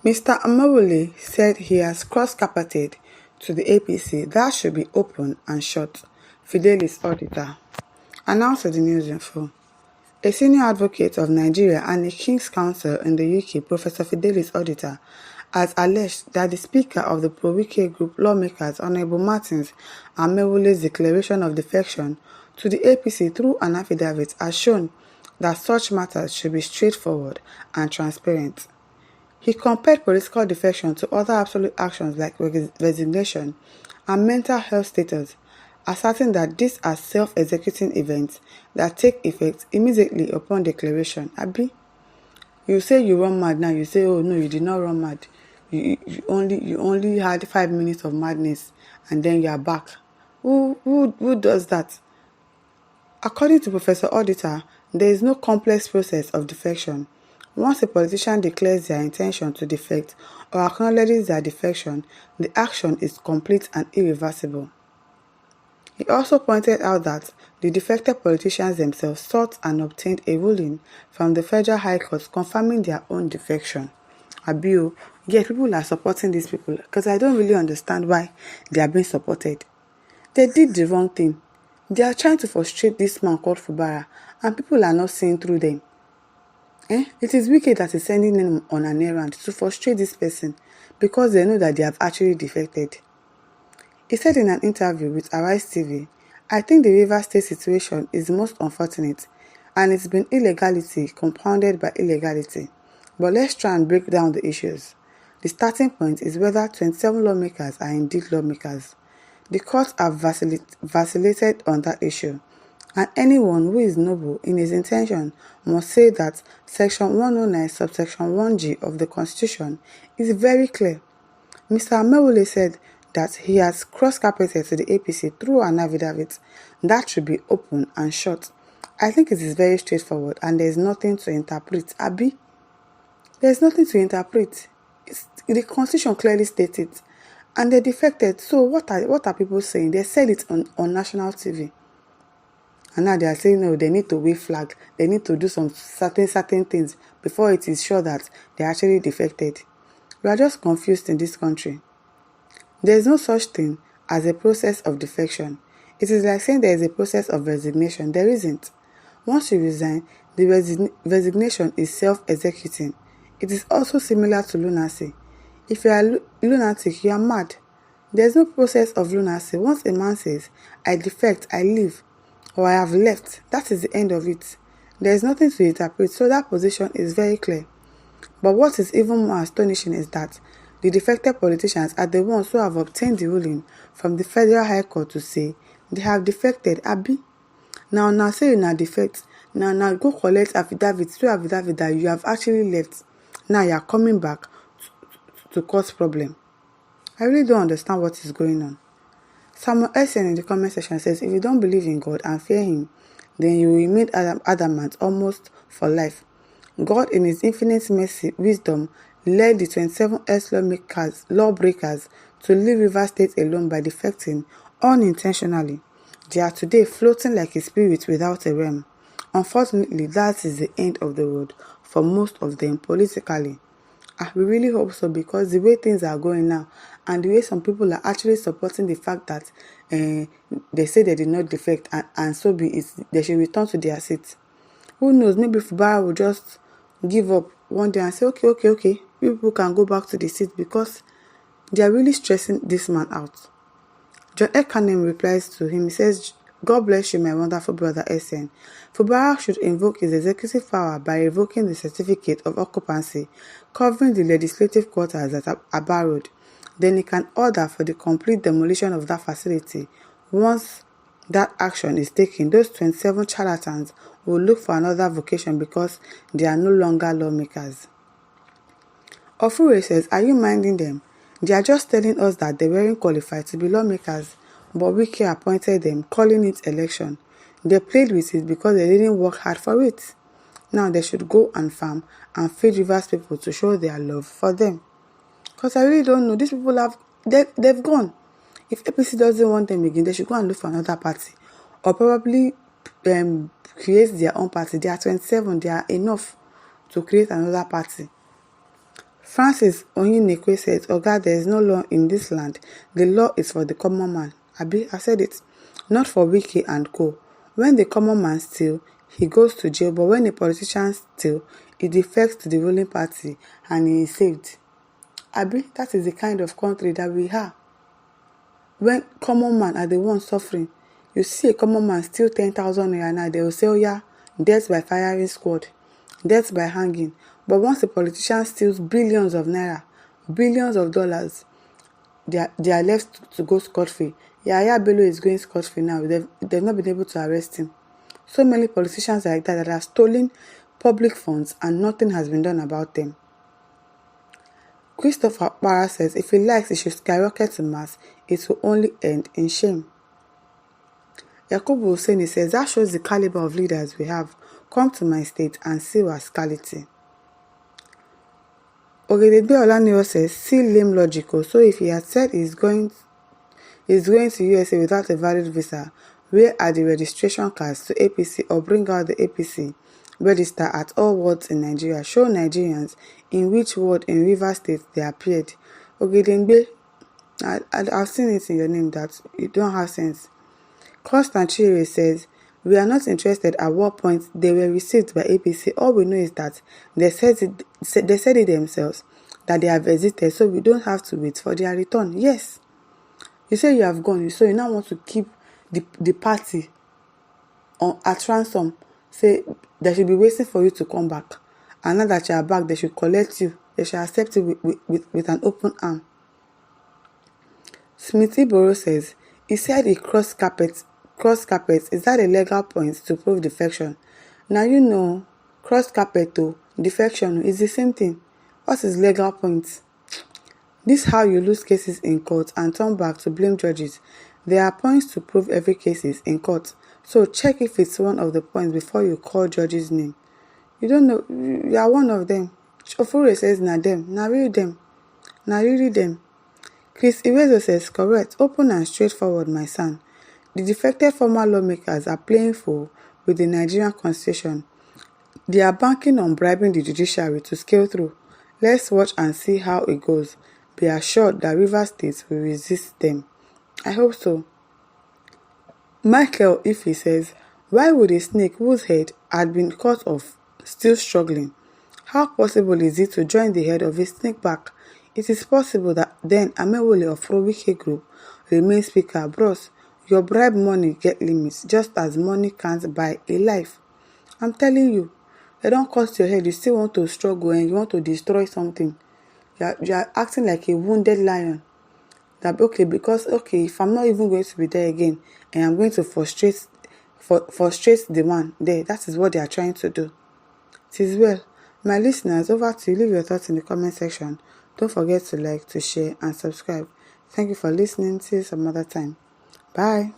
Mr. Amawule said he has cross-carpeted to the APC that should be open and shut, Fidelis auditor announced to the News Info. A senior advocate of Nigeria and a King's Counsel in the UK, Professor Fidelis Auditor, has alleged that the Speaker of the pro-Wike group Lawmakers, Honorable Martins Amewule's declaration of defection to the APC through an affidavit has shown that such matters should be straightforward and transparent. He compared political defection to other absolute actions like resignation and mental health status, asserting that these are self-executing events that take effect immediately upon declaration. Abi, you say you run mad now, you say, oh no, you did not run mad. You only had 5 minutes of madness and then you are back. Who does that? According to Professor Auditor, there is no complex process of defection. Once a politician declares their intention to defect or acknowledges their defection, the action is complete and irreversible. He also pointed out that the defected politicians themselves sought and obtained a ruling from the Federal High Court confirming their own defection. Abio, yes, people are supporting these people because I don't really understand why they are being supported. They did the wrong thing. They are trying to frustrate this man called Fubara, and people are not seeing through them. It is Wike that is sending them on an errand to frustrate this person because they know that they have actually defected. He said in an interview with Arise TV, I think the Rivers State situation is most unfortunate and it's been illegality compounded by illegality. But let's try and break down the issues. The starting point is whether 27 lawmakers are indeed lawmakers. The courts have vacillated on that issue. And anyone who is noble in his intention must say that Section 109 subsection 1G of the Constitution is very clear. Mr. Amewule said that he has cross-carpeted to the APC through an affidavit that should be open and shut. I think it is very straightforward and there is nothing to interpret. Abi, there is nothing to interpret. The Constitution clearly states it. And they defected. So what are people saying? They said it on national TV. And now they are saying, no, they need to wave flag. They need to do some certain things before it is sure that they actually defected. We are just confused in this country. There is no such thing as a process of defection. It is like saying there is a process of resignation. There isn't. Once you resign, the resignation is self-executing. It is also similar to lunacy. If you are lunatic, you are mad. There is no process of lunacy. Once a man says, I defect, I leave, or I have left, that is the end of it. There is nothing to interpret, so that position is very clear. But what is even more astonishing is that the defected politicians are the ones who have obtained the ruling from the Federal High Court to say they have defected. Abi, now say you now defect. Now go collect affidavits that you have actually left. Now you are coming back to cause problem. I really don't understand what is going on. Samuel Essen in the comment section says, if you don't believe in God and fear Him, then you will remain adamant almost for life. God, in His infinite mercy, wisdom, led the 27 lawbreakers to leave Rivers State alone by defecting unintentionally. They are today floating like a spirit without a realm. Unfortunately, that is the end of the road for most of them politically. We really hope so, because the way things are going now and the way some people are actually supporting the fact that they say they did not defect and so be it, they should return to their seats. Who knows, maybe Fubara will just give up one day and say, okay, people can go back to the seat, because they are really stressing this man out. John Ekanem replies to him, he says, God bless you, my wonderful brother Essen. Fubara should invoke his executive power by revoking the certificate of occupancy covering the legislative quarters at Aba Road. Then he can order for the complete demolition of that facility. Once that action is taken, those 27 charlatans will look for another vocation because they are no longer lawmakers. Ofure says, are you minding them? They are just telling us that they weren't qualified to be lawmakers, but Wike appointed them, calling it election. They played with it because they didn't work hard for it. Now they should go and farm and feed Rivers people to show their love for them. Because I really don't know. These people they've gone. If APC doesn't want them again, they should go and look for another party. Or probably create their own party. They are 27. They are enough to create another party. Francis Onyinekwe said, Oga, there is no law in this land. The law is for the common man. Abi, I said it. Not for Wike and co. When the common man steals, he goes to jail, but when a politician steals, he defects to the ruling party and he is saved. Abi, that is the kind of country that we have. When common man are the ones suffering, you see a common man steal 10,000 naira now, they will say, oh yeah, death by firing squad, death by hanging. But once a politician steals billions of naira, billions of dollars, they are left to go scot-free. Yaya Bello is going scot-free now. They've not been able to arrest him. So many politicians like that have stolen public funds and nothing has been done about them. Christopher Para says, if he likes, he should skyrocket to Mars. It will only end in shame. Yakubu Hussein says, that shows the caliber of leaders we have. Come to my state and see our scarcity. Ogedebe Olanio says, see lame logical. So if he had said he's going to USA without a valid visa, where are the registration cards to APC, or bring out the APC register at all wards in Nigeria? Show Nigerians in which ward in Rivers State they appeared. Ogedebe, I've seen it in your name that you don't have sense. Constant Chire says, we are not interested at what point they were received by APC. All we know is that they said it themselves, that they have exited, so we don't have to wait for their return. Yes. You say you have gone, so you now want to keep the party at ransom. Say they should be waiting for you to come back. And now that you are back, they should collect you. They should accept you with an open arm. Smithy Boro says, he said he crossed carpets. Is that a legal point to prove defection? Now you know, cross carpet to defection is the same thing. What is legal point? This is how you lose cases in court and turn back to blame judges. There are points to prove every case is in court. So check if it's one of the points before you call judge's name. You don't know, you are one of them. Ofure says, na them. Na really them. Na really them. Chris Iwezo says, correct, open and straightforward, my son. The defected former lawmakers are playing fool with the Nigerian constitution. They are banking on bribing the judiciary to scale through. Let's watch and see how it goes. Be assured that Rivers State will resist them. I hope so. Michael Ife says, why would a snake whose head had been cut off still struggling? How possible is it to join the head of a snake back? It is possible that then Amewole of Wike Group remains speaker. Bros, your bribe money get limits, just as money can't buy a life. I'm telling you, they don't cost your head, you still want to struggle and you want to destroy something. You are acting like a wounded lion. That because if I'm not even going to be there again and I'm going to frustrate the man there, that is what they are trying to do. It is well. My listeners, over to you. Leave your thoughts in the comment section. Don't forget to like, to share and subscribe. Thank you for listening. See you some other time. Bye.